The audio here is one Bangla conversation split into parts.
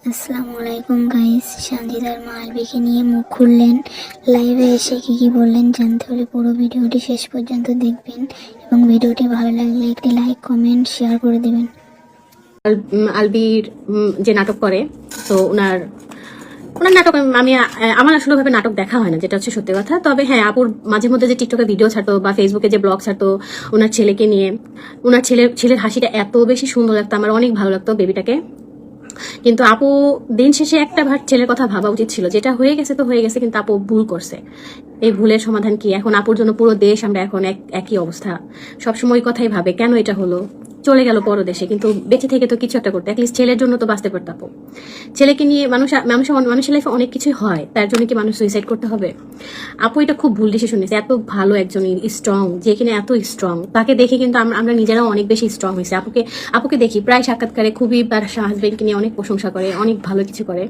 আসসালামু আলাইকুম গাইস, সঞ্জিতার মা আলবিকে নিয়ে মুখ খুললেন। লাইভে এসে কি বললেন জানতে হলে পুরো ভিডিওটি শেষ পর্যন্ত দেখবেন এবং ভিডিওটি ভালো লাগলে একটি লাইক কমেন্ট শেয়ার করে দেবেন। আলবির যে নাটক করে, তো ওনার নাটক আমার আসলে ভাবে নাটক দেখা হয় না, যেটা হচ্ছে সত্যি কথা। তবে হ্যাঁ, আপুর মাঝে মধ্যে যে টিকটকে ভিডিও ছাড়তো বা ফেসবুকে যে ব্লগ ছাড়তো ওনার ছেলেকে নিয়ে, ওনার ছেলের হাসিটা এত বেশি সুন্দর লাগতো, আমার অনেক ভালো লাগতো বেবিটাকে। কিন্তু আপু দিন শেষে একটা ছেলের কথা ভাবা উচিত ছিল, যেটা হয়ে গেছে তো হয়ে গেছে, কিন্তু আপু ভুল করছে। এই ভুলের সমাধান কি? এখন আপুর জন্য পুরো দেশ আমরা এখন একই অবস্থা, সবসময় কথাই ভাবে কেন এটা হলো, চলে গেল পরদেশে, কিন্তু বেঁচে থেকে তো কিছু একটা করতে, অ্যাটলিস্ট ছেলের জন্য তো বাঁচতে পারত। আপু ছেলেকে নিয়ে মানুষের লাইফে অনেক কিছুই হয়, তার জন্য কি মানুষ সুইসাইড করতে হবে? আপু এটা খুব ভুল ডিসিশন নিয়েছে। এত ভালো একজন স্ট্রং, যে কিনা এত স্ট্রং, তাকে দেখে কিন্তু আমরা নিজেরাও অনেক বেশি স্ট্রং হয়েছে। আপুকে দেখি প্রায় সাক্ষাৎকারে খুবই তার হাজবেন্ডকে নিয়ে অনেক প্রশংসা করে, অনেক ভালো কিছু করে।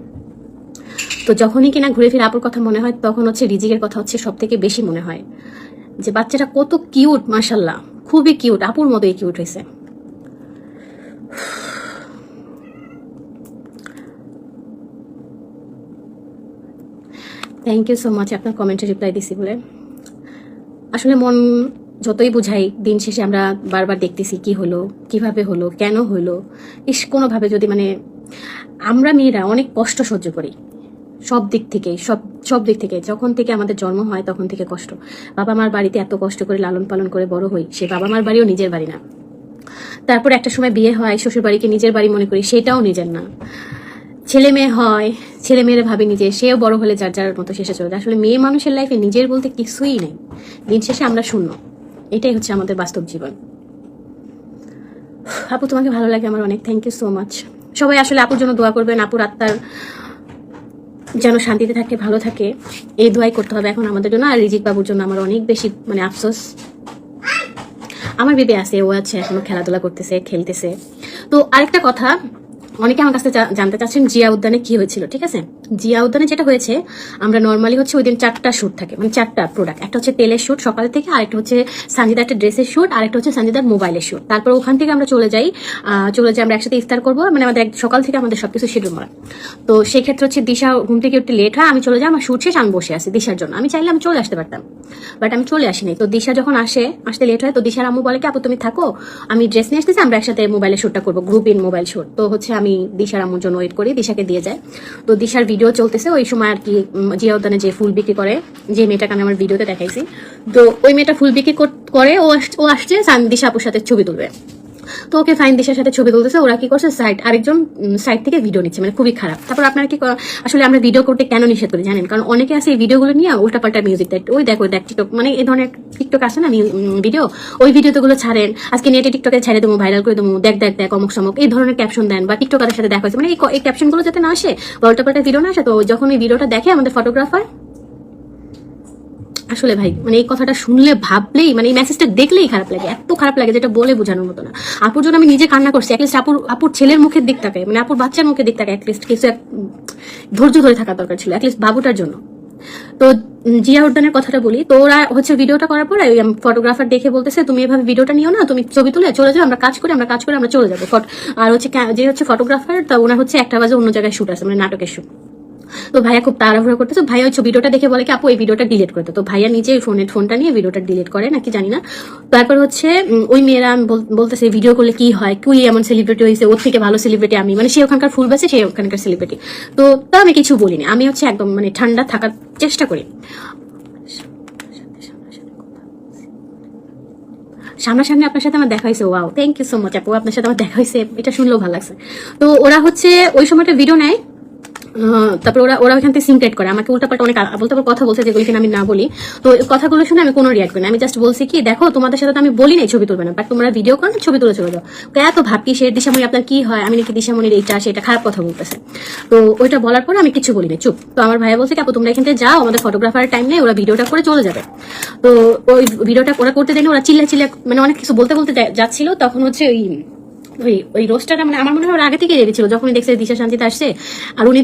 তো যখনই কিনা ঘুরে ফিরে আপুর কথা মনে হয়, তখন হচ্ছে রিজিকের কথা হচ্ছে সব থেকে বেশি মনে হয়, যে বাচ্চাটা কত কিউট, মাশাল্লাহ খুবই কিউট, আপুর মতোই কিউট হয়েছে। থ্যাংক ইউ সো মাচ আপনার কমেন্টে রিপ্লাই দিছি বলে। আসলে মন যতই বুঝাই, দিন শেষে আমরা বারবার দেখতেছি কি হলো, কিভাবে হলো, কেন হলো। কোনোভাবে যদি আমরা মেয়েরা অনেক কষ্ট সহ্য করি সব দিক থেকে, সব দিক থেকে। যখন থেকে আমাদের জন্ম হয় তখন থেকে কষ্ট। বাবা মার বাড়িতে এত কষ্ট করে লালন পালন করে বড় হই, সে বাবা মার বাড়িও নিজের বাড়ি না। তারপর একটা সময় বিয়ে হয়, শ্বশুর বাড়িকে নিজের বাড়ি মনে করি, সেটাও নিজের না। ছেলে মেয়ে হয়, ছেলে মেয়েরা ভাবে নিজে, সেও বড় হলে যার যার মতো শেষে চলে যায়। আসলে মেয়ে মানুষের লাইফে নিজের বলতে কিছুই নেই, দিন শেষে আমরা শূন্য। এটাই হচ্ছে আমাদের বাস্তব জীবন। আপু তোমাকে ভালো লাগে আমার অনেক, থ্যাংক ইউ সো মাচ। সবাই আসলে আপুর জন্য দোয়া করবেন, আপুর আত্মার যেন শান্তিতে থাকে, ভালো থাকে, এই দোয়াই করতে হবে এখন আমাদের জন্য। আর রিজিক বাবুর জন্য আমার অনেক বেশি আফসোস। আমার বেবি আছে, ও আছে এখনো খেলাধুলা করতেছে, খেলতেছে। তো আরেকটা কথা, অনেকে আমার কাছে জানতে চাচ্ছেন জিয়া উদ্যানে কি হয়েছিল। ঠিক আছে, জিয়া উদ্যানে যেটা হয়েছে, আমরা নর্মালি হচ্ছে ওই দিন 4টা শ্যুট থাকে, 4টা প্রোডাক্ট। একটা হচ্ছে তেলের শ্যুট সকাল থেকে, আরেকটা হচ্ছে সঞ্জিদার একটা ড্রেসের শ্যুট, আরেকটা হচ্ছে সঞ্জিদার মোবাইলের শ্যুট। তারপর ওখান থেকে আমরা চলে যাই আমরা একসাথে ইফতার করবো, আমাদের সকাল থেকে আমাদের সবকিছু শিডিউল করা। তো সেই ক্ষেত্রে হচ্ছে দিশা ঘুম থেকে একটু লেট হয়, আমি চলে যাই, আমার শ্যুট শেষ, আমি বসে আছি দিশার জন্য। আমি চাইলে আমি চলে আসতে পারতাম, বাট আমি চলে আসিনি। তো দিশা যখন আসতে লেট হয়, তো দিশার আম্মু বলে কি আপু তুমি থাকো, আমি ড্রেস নিয়ে আসতেছি, আমরা একসাথে মোবাইলের শ্যুটটা করবো, গ্রুপ ইন মোবাইল শ্যুট। তো হচ্ছে আমি দিশার আম্মুর জন্য ওয়েট করি, দিশাকে দিয়ে যায়। তো দিশার ভিডিও চলতেছে ওই সময় আর কি, জিয়া উদ্যানে যে ফুল বিক্রি করে, যে মেয়েটাকে আমি আমার ভিডিওতে দেখাইছি, তো ওই মেয়েটা ফুল বিক্রি করে ও আসছে দিশা আপুর সাথে ছবি তুলবে। তো ওকে ফাইন, দিশার সাথে ছবি তুলতেছে, ওরা কি করছে, আরেকজন সাইড থেকে ভিডিও নিচ্ছে, খুবই খারাপ। তারপর আপনারা কি আসলে আমরা ভিডিও করতে কেন নিষেধ করি জানেন? কারণ অনেকে আছে এই ভিডিওগুলো নিয়ে উল্টাপাল্টা মিউজিক দেয়, ওই দেখ টিকটক, এই ধরনের টিকটক আছে না ভিডিও, ওই ভিডিওগুলো ছাড়েন, আজকে নেটে টিকটকে ছেড়ে দেবো, ভাইরাল করে দেবো, দেখ অমুক সমক, এই ধরনের ক্যাপশন দেন, বা টিকটকারের সাথে দেখা হয়েছে, এই ক্যাপশনগুলো যাতে না আসে বা উল্টাপাল্টা ভিডিও না আসে। তো যখন এই ভিডিওটা দেখে আমাদের ফটোগ্রাফার, আসলে ভাই এই কথাটা শুনলে ভাবলেই এই মেসেজটা দেখলেই খারাপ লাগে, এত খারাপ লাগে যেটা বলে বোঝানোর মতো না। আপুর জন্য আমি নিজে কান্না করছি, অ্যাটলিস্ট আপুর ছেলের মুখের দিক থাকে, আপুর বাচ্চার মুখের দিক থাকে, অ্যাটলিস্ট কিছু ধৈর্য ধরে থাকা দরকার ছিল, অ্যাটলিস্ট বাবুটার জন্য। তো জিয়া উদ্যানের কথাটা বলি, তো ওরা হচ্ছে ভিডিওটা করার পরে ফটোগ্রাফার দেখে বলতেছে তুমি এভাবে ভিডিওটা নিও না, তুমি ছবি তুলে চলে যাও, আমরা কাজ করে আমরা চলে যাবো। আর হচ্ছে যে হচ্ছে ফটোগ্রাফার, তা ওনার হচ্ছে 1টা বাজে অন্য জায়গায় শুট আছে, নাটকের শুট। তো ভাইয়া খুব তাড়াহুড়ো করতেছে, ভাইয়া ওই ভিডিওটা দেখে বলে কি আপু এই ভিডিওটা ডিলিট করতে। তো ভাইয়া নিজে ফোনটা নিয়ে ভিডিওটা ডিলিট করে নাকি জানি না। তারপর হচ্ছে ওই মেয়েরা বলতেছে ভিডিও করলে কি হয়, কুই এমন সেলিব্রিটি হয়েছে, ওর থেকে ভালো সেলিব্রিটি আমি, সে ওখানকার ফুল বাসে, সে ওখানকার সেলিব্রিটি। তো আমি কিছু বলিনি, আমি হচ্ছে একদম ঠান্ডা থাকার চেষ্টা করি। সামনাসামনি আপনার সাথে আমার দেখা হয়েছে, wow thank you so much আপু, আপনার সাথে আমার দেখা হয়েছে, এটা শুনলেও ভালো লাগছে। তো ওরা হচ্ছে ওই সময়টা ভিডিও নেয়, তারপর ওরা ওখান থেকে সিনক্রেট করে, আমাকে উল্টাপাল্টা অনেক কথা বলছে যেগুলো কিনা আমি না বলি। তো কথাগুলো শুনে আমি কোনো রিয়াক্ট করি না, আমি জাস্ট বলছি কি দেখো তোমাদের সাথে তো আমি বলি নাই ছবি তুলবে না, বাট তোমরা ভিডিও করো, ছবি তুলে চলে যাও, এত ভাবকি সে দিশামণি আপনার কি হয়, আমি নাকি দিশামণির এইটা সেটা খারাপ কথা বলতেছে। তো ওইটা বলার পর আমি কিছু বলি না, চুপ। তো আমার ভাইয়া বলছে কি আপু তোমরা এখান থেকে যাও, আমাদের ফটোগ্রাফারের টাইম নেই, ওরা ভিডিওটা করে চলে যাবে। তো ওই ভিডিওটা ওরা করতে দেয়নি, ওরা চিল্লা অনেক কিছু বলতে যাচ্ছিল। তখন হচ্ছে ওই রোস্টারটা আমার মনে হয় আগে থেকে রেডি ছিল, যখনই দেখছে দিশা শান্তিতে আসছে, আর উনি